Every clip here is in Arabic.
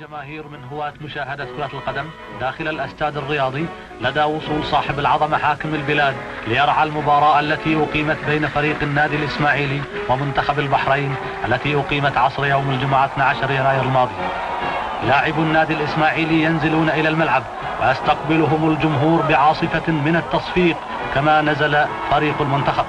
الجماهير من هواة مشاهدة كرة القدم داخل الاستاد الرياضي لدى وصول صاحب العظمة حاكم البلاد ليرعى المباراة التي أقيمت بين فريق النادي الإسماعيلي ومنتخب البحرين التي أقيمت عصر يوم الجمعة 12 يناير الماضي. لاعبو النادي الإسماعيلي ينزلون إلى الملعب ويستقبلهم الجمهور بعاصفة من التصفيق كما نزل فريق المنتخب.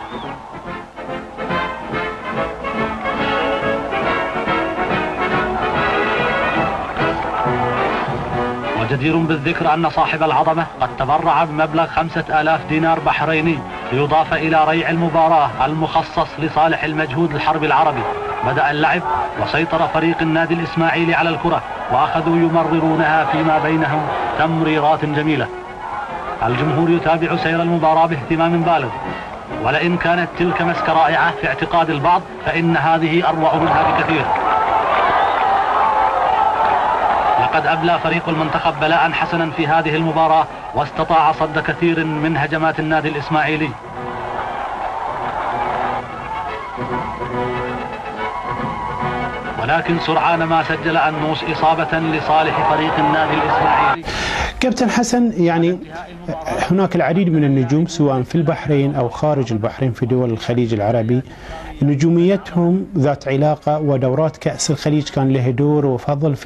وجدير بالذكر أن صاحب العظمة قد تبرع بمبلغ 5000 دينار بحريني ليضاف إلى ريع المباراة المخصص لصالح المجهود الحربي العربي. بدأ اللعب وسيطر فريق النادي الإسماعيلي على الكرة وأخذوا يمررونها فيما بينهم تمريرات جميلة. الجمهور يتابع سير المباراة باهتمام بالغ، ولئن كانت تلك مسك رائعة في اعتقاد البعض فإن هذه أروع منها بكثير. لقد أبلى فريق المنتخب بلاء حسنا في هذه المباراة واستطاع صد كثير من هجمات النادي الإسماعيلي. ولكن سرعان ما سجل أنوس إصابة لصالح فريق النادي الإسماعيلي. كابتن حسن، يعني هناك العديد من النجوم سواء في البحرين أو خارج البحرين في دول الخليج العربي، نجوميتهم ذات علاقة ودورات كأس الخليج كان له دور وفضل في